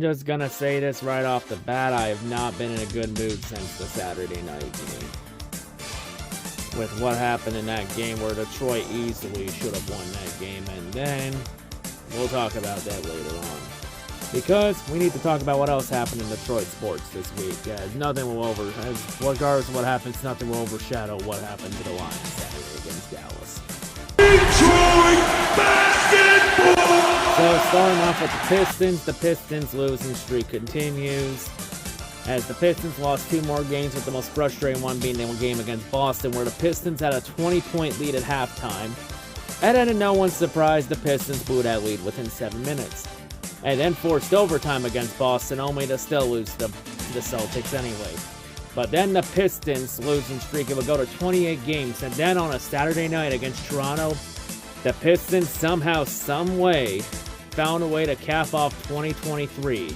I'm just gonna say this right off the bat. I have not been in a good mood since the Saturday night game. With what happened in that game where Detroit easily should have won that game. And then we'll talk about that later on. Because we need to talk about what else happened in Detroit sports this week. Nothing will regardless of what happens, nothing will overshadow what happened to the Lions Saturday against Dallas. Detroit basketball! So starting off with the Pistons losing streak continues. As the Pistons lost 2 more games, with the most frustrating one being the game against Boston, where the Pistons had a 20-point lead at halftime. And then to no one's surprise, the Pistons blew that lead within 7 minutes. And then forced overtime against Boston, only to still lose to the Celtics anyway. But then the Pistons losing streak, it would go to 28 games. And then on a Saturday night against Toronto, the Pistons somehow, someway, found a way to cap off 2023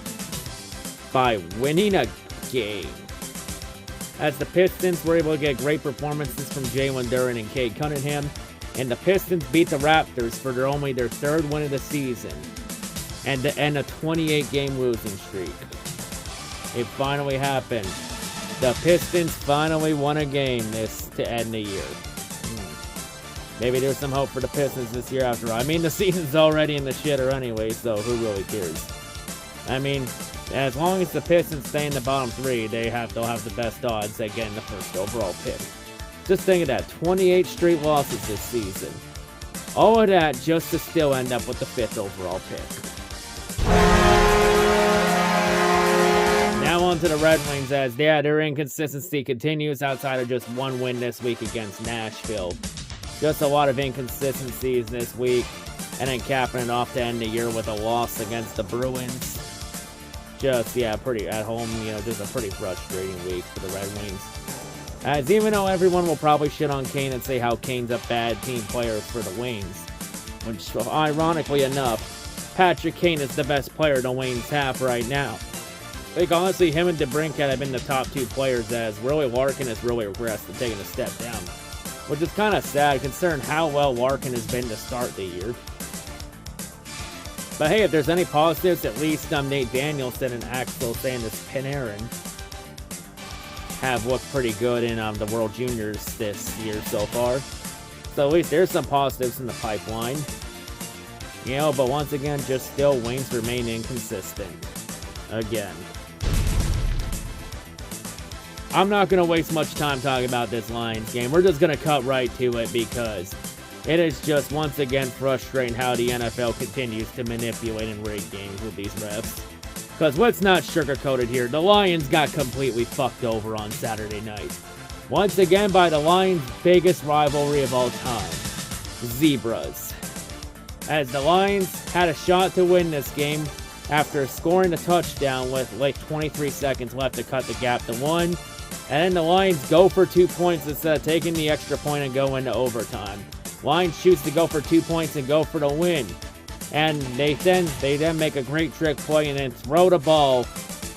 by winning a game. As the Pistons were able to get great performances from Jalen Duren and Cade Cunningham, and the Pistons beat the Raptors for their 3rd win of the season, and to end a 28-game losing streak. It finally happened. The Pistons finally won a game to end the year. Maybe there's some hope for the Pistons this year after all. I mean, the season's already in the shitter anyway, so who really cares? I mean, as long as the Pistons stay in the bottom 3, they'll have the best odds at getting the 1st overall pick. Just think of that, 28 straight losses this season. All of that just to still end up with the 5th overall pick. Now on to the Red Wings, as their inconsistency continues outside of just 1 win this week against Nashville. Just a lot of inconsistencies this week, and then capping it off to end the year with a loss against the Bruins. Pretty at home, just a pretty frustrating week for the Red Wings. As even though everyone will probably shit on Kane and say how Kane's a bad team player for the Wings, which ironically enough, Patrick Kane is the best player the Wings have right now. Like honestly, him and DeBrincat have been the top 2 players, as really Larkin has really regressed and taken a step down. Which is kind of sad considering how well Larkin has been to start the year. But hey, if there's any positives, at least Nate Danielson and Axel Panarin have looked pretty good in the World Juniors this year so far. So at least there's some positives in the pipeline. But once again, just still Wings remain inconsistent. Again. I'm not going to waste much time talking about this Lions game. We're just going to cut right to it because it is just once again frustrating how the NFL continues to manipulate and rig games with these refs. Because let's not sugarcoat it here, the Lions got completely fucked over on Saturday night. Once again by the Lions' biggest rivalry of all time, Zebras. As the Lions had a shot to win this game after scoring a touchdown with like 23 seconds left to cut the gap to 1. And then the Lions go for 2 points instead of taking the extra point and go into overtime. Lions choose to go for 2 points and go for the win. And they then make a great trick play and then throw the ball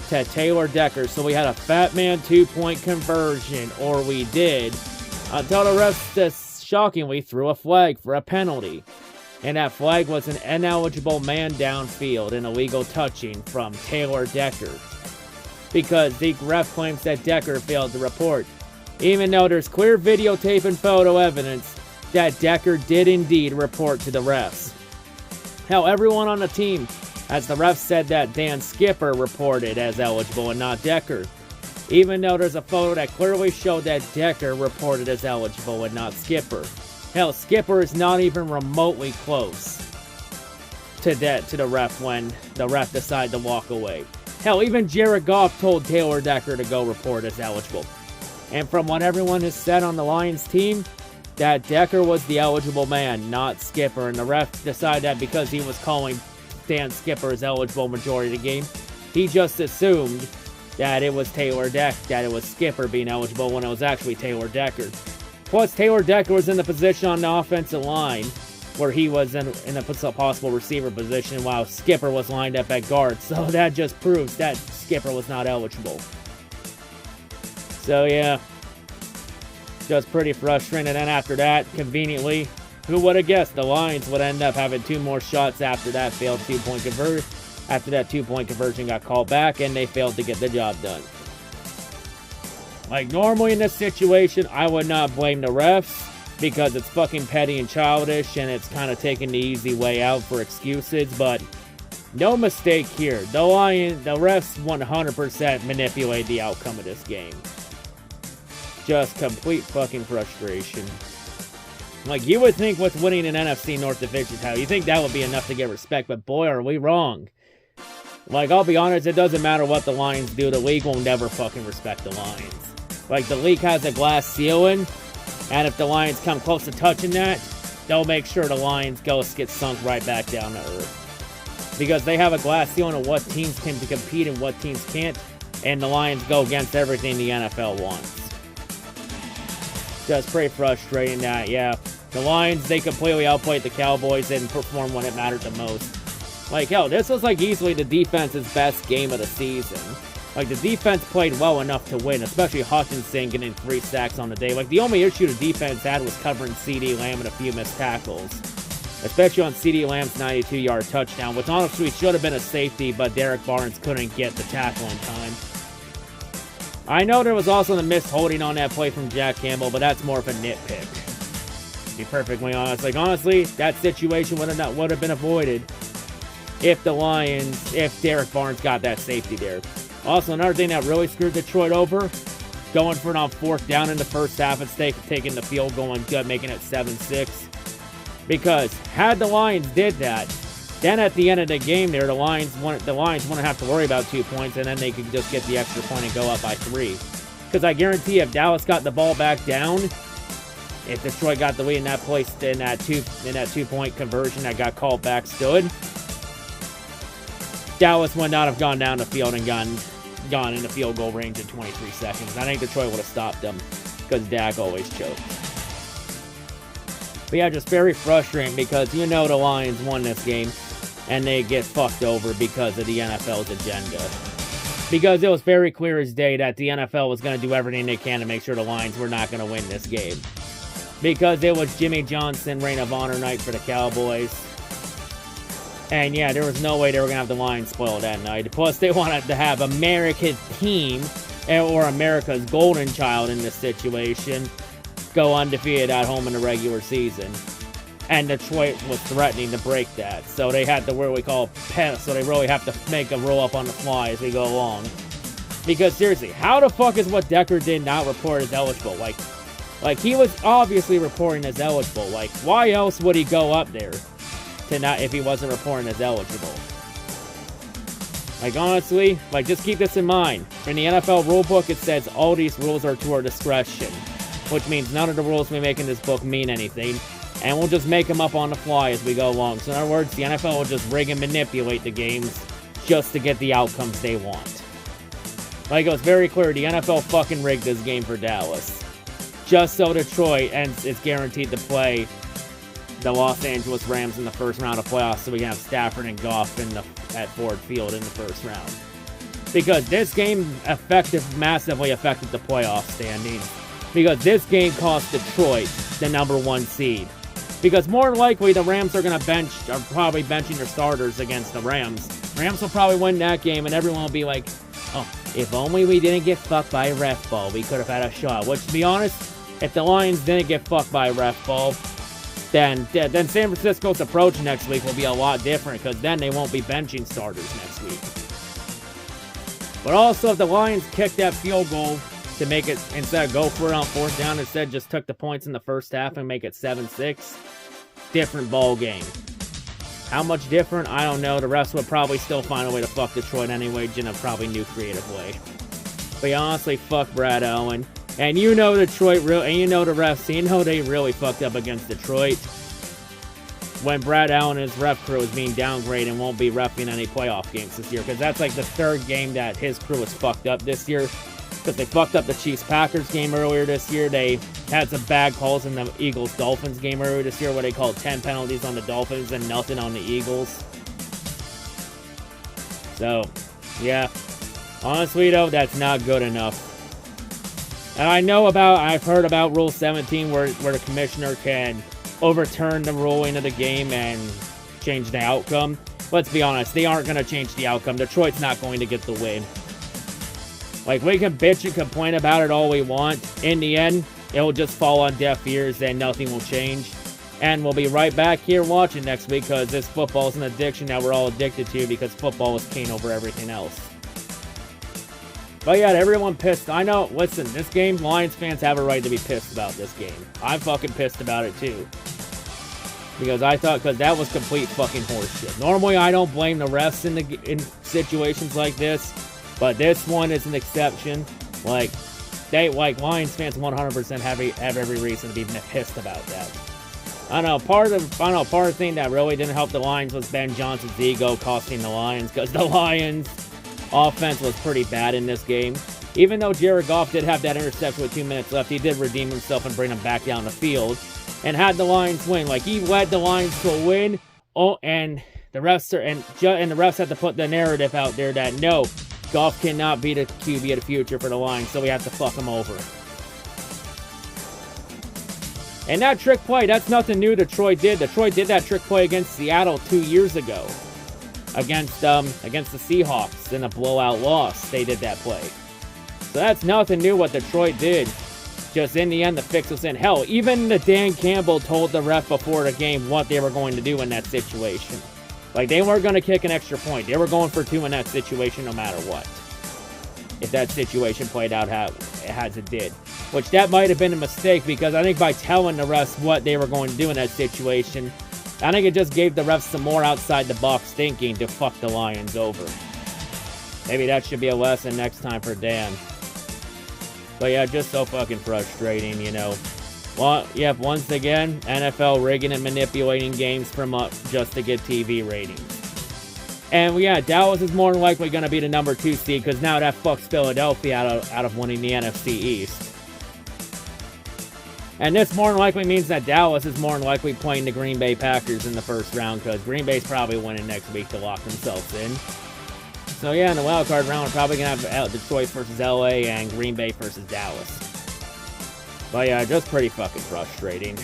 to Taylor Decker. So we had a fat man 2-point conversion, or we did, until the refs just shockingly threw a flag for a penalty. And that flag was an ineligible man downfield and illegal touching from Taylor Decker. Because the ref claims that Decker failed to report, even though there's clear videotape and photo evidence that Decker did indeed report to the refs. Hell, everyone on the team, as the refs said that Dan Skipper reported as eligible and not Decker, even though there's a photo that clearly showed that Decker reported as eligible and not Skipper. Hell, Skipper is not even remotely close to the ref when the ref decided to walk away. Hell, even Jared Goff told Taylor Decker to go report as eligible. And from what everyone has said on the Lions team, that Decker was the eligible man, not Skipper. And the ref decided that because he was calling Dan Skipper as eligible majority of the game, he just assumed that it was that it was Skipper being eligible when it was actually Taylor Decker. Plus, Taylor Decker was in the position on the offensive line where he was in a possible receiver position while Skipper was lined up at guard. So that just proves that Skipper was not eligible. So yeah, just pretty frustrating. And then after that, conveniently, who would have guessed the Lions would end up having 2 more shots after that failed 2-point conversion. after that 2-point conversion got called back, and they failed to get the job done. Like, normally in this situation, I would not blame the refs, because it's fucking petty and childish, and it's kind of taking the easy way out for excuses, but no mistake here. The refs 100% manipulate the outcome of this game. Just complete fucking frustration. Like, you would think with winning an NFC North Division title, you think that would be enough to get respect, but boy, are we wrong. Like, I'll be honest, it doesn't matter what the Lions do, the league will never fucking respect the Lions. Like, the league has a glass ceiling, and if the Lions come close to touching that, they'll make sure the Lions ghost gets sunk right back down to earth. Because they have a glass ceiling of what teams can compete and what teams can't, and the Lions go against everything the NFL wants. Just pretty frustrating that, yeah, the Lions, they completely outplayed the Cowboys and performed when it mattered the most. Like, hell, this was like easily the defense's best game of the season. Like, the defense played well enough to win, especially Hutchinson getting 3 sacks on the day. Like, the only issue the defense had was covering CeeDee Lamb and a few missed tackles. Especially on CeeDee Lamb's 92-yard touchdown, which honestly should have been a safety, but Derek Barnes couldn't get the tackle in time. I know there was also the missed holding on that play from Jack Campbell, but that's more of a nitpick. To be perfectly honest. Like, honestly, that situation would have been avoided if Derek Barnes got that safety there. Also, another thing that really screwed Detroit over, going for it on 4th down in the first half instead of taking the field goal and good, making it 7-6. Because had the Lions did that, then at the end of the game there, the Lions wouldn't have to worry about 2 points, and then they could just get the extra point and go up by 3. Because I guarantee if Dallas got the ball back down, if Detroit got the lead in that place, in that 2-point conversion that got called back stood, Dallas would not have gone down the field and gone into field goal range in 23 seconds. I think Detroit would have stopped them because Dak always choked. But yeah, just very frustrating because you know the Lions won this game and they get fucked over because of the NFL's agenda. Because it was very clear as day that the NFL was going to do everything they can to make sure the Lions were not going to win this game. Because it was Jimmy Johnson Reign of Honor night for the Cowboys. And yeah, there was no way they were going to have the Lions spoiled that night. Plus, they wanted to have America's team, or America's golden child in this situation, go undefeated at home in the regular season. And Detroit was threatening to break that. So they had to what we call pest, so they really have to make a roll up on the fly as we go along. Because seriously, how the fuck is what Decker did not report as eligible? Like he was obviously reporting as eligible. Like, why else would he go up there to not if he wasn't reporting as eligible? Like, honestly, like, just keep this in mind. In the NFL rulebook, it says all these rules are to our discretion, which means none of the rules we make in this book mean anything, and we'll just make them up on the fly as we go along. So in other words, the NFL will just rig and manipulate the games just to get the outcomes they want. Like, it was very clear, the NFL fucking rigged this game for Dallas. Just so Detroit is guaranteed to play the Los Angeles Rams in the first round of playoffs, so we can have Stafford and Goff at Ford Field in the first round. Because this game massively affected the playoff standings. Because this game cost Detroit the #1 seed. Because more than likely, the Rams are probably benching their starters against the Rams. Rams will probably win that game, and everyone will be like, oh, if only we didn't get fucked by a ref ball, we could have had a shot. Which, to be honest, if the Lions didn't get fucked by a ref ball, then San Francisco's approach next week will be a lot different, because then they won't be benching starters next week. But also, if the Lions kick that field goal to make it, instead of go for it on 4th down, instead just took the points in the first half and make it 7-6, different ball game. How much different? I don't know. The refs would probably still find a way to fuck Detroit anyway, in a probably new creative way. But honestly, fuck Brad Allen. And you know Detroit, and you know the refs, you know they really fucked up against Detroit when Brad Allen and his ref crew is being downgraded and won't be reffing any playoff games this year. Because that's like the 3rd game that his crew was fucked up this year. Because they fucked up the Chiefs-Packers game earlier this year. They had some bad calls in the Eagles-Dolphins game earlier this year where they called 10 penalties on the Dolphins and nothing on the Eagles. So, yeah. Honestly, though, that's not good enough. And I've heard about Rule 17 where the commissioner can overturn the ruling of the game and change the outcome. let's be honest, they aren't going to change the outcome. Detroit's not going to get the win. Like, we can bitch and complain about it all we want. In the end, it will just fall on deaf ears and nothing will change. And we'll be right back here watching next week because this football is an addiction that we're all addicted to because football is king over everything else. But yeah, everyone pissed. I know, listen, this game, Lions fans have a right to be pissed about this game. I'm fucking pissed about it too. Because that was complete fucking horseshit. Normally, I don't blame the refs in situations like this. But this one is an exception. Like Lions fans 100% have every reason to be pissed about that. I don't know, part of the thing that really didn't help the Lions was Ben Johnson's ego costing the Lions, because the Lions' offense was pretty bad in this game. Even though Jared Goff did have that interception with 2 minutes left, he did redeem himself and bring them back down the field, and had the Lions win. Like, he led the Lions to a win, and the refs had to put the narrative out there that no, Goff cannot be the QB of the future for the Lions, so we have to fuck him over. And that trick play, that's nothing new Detroit did. Detroit did that trick play against Seattle 2 years ago. Against the Seahawks in a blowout loss, they did that play. So that's nothing new what Detroit did. Just in the end, the fix was in. Hell, even the Dan Campbell told the ref before the game what they were going to do in that situation. Like, they weren't going to kick an extra point. They were going for 2 in that situation no matter what. If that situation played out as it did. Which that might have been a mistake, because I think by telling the refs what they were going to do in that situation, I think it just gave the refs some more outside-the-box thinking to fuck the Lions over. Maybe that should be a lesson next time for Dan. But yeah, just so fucking frustrating, you know. Well, yeah, once again, NFL rigging and manipulating games just to get TV ratings. And yeah, Dallas is more than likely going to be the number 2 seed, because now that fucks Philadelphia out of winning the NFC East. And this more than likely means that Dallas is more than likely playing the Green Bay Packers in the first round, because Green Bay's probably winning next week to lock themselves in. So yeah, in the wildcard round, we're probably going to have Detroit versus LA and Green Bay versus Dallas. But yeah, just pretty fucking frustrating.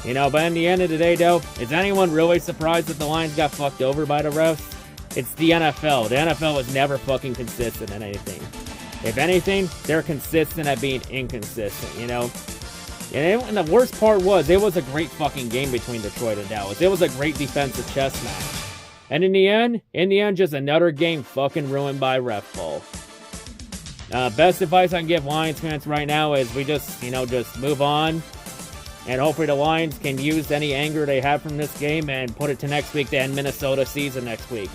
You know, but in the end of the day, though, is anyone really surprised that the Lions got fucked over by the refs? It's the NFL. The NFL is never fucking consistent in anything. If anything, they're consistent at being inconsistent, you know? And the worst part was, it was a great fucking game between Detroit and Dallas. It was a great defensive chess match. And in the end, just another game fucking ruined by ref ball. Best advice I can give Lions fans right now is we just move on. And hopefully the Lions can use any anger they have from this game and put it to next week to end Minnesota season next week.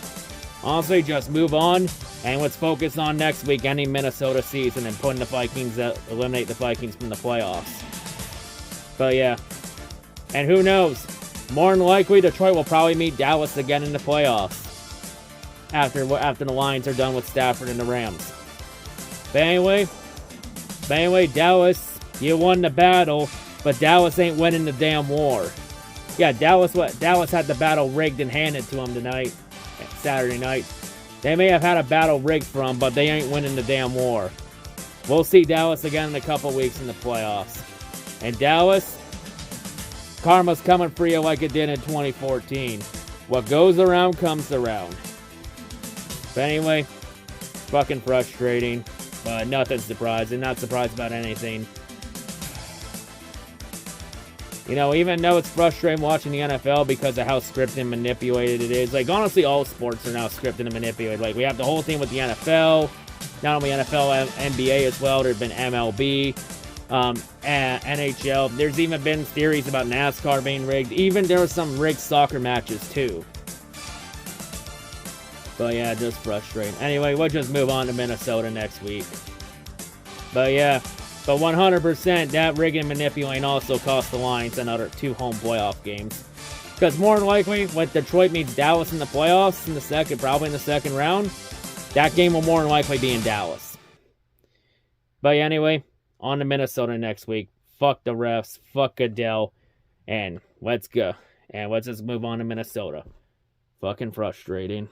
Honestly, just move on, and let's focus on next week ending Minnesota season and putting the Vikings, eliminate the Vikings from the playoffs. But yeah, and who knows? More than likely, Detroit will probably meet Dallas again in the playoffs after the Lions are done with Stafford and the Rams. But anyway, Dallas, you won the battle, but Dallas ain't winning the damn war. Yeah, Dallas had the battle rigged and handed to them tonight, Saturday night. They may have had a battle rigged for them, but they ain't winning the damn war. We'll see Dallas again in a couple weeks in the playoffs. And Dallas, karma's coming for you like it did in 2014. What goes around comes around. But anyway, fucking frustrating, but nothing surprising. Not surprised about anything. You know, even though it's frustrating watching the NFL because of how scripted and manipulated it is. Like, honestly, all sports are now scripted and manipulated. Like, we have the whole thing with the NFL. Not only NFL, NBA as well. There's been MLB, NHL. There's even been theories about NASCAR being rigged. Even there were some rigged soccer matches, too. But yeah, just frustrating. Anyway, we'll just move on to Minnesota next week. But yeah. But 100%, that rigging and manipulating also cost the Lions another 2 home playoff games. Because more than likely, when Detroit meets Dallas in the playoffs, probably in the second round, that game will more than likely be in Dallas. But anyway, on to Minnesota next week. Fuck the refs, fuck Goodell, and let's go. And let's just move on to Minnesota. Fucking frustrating.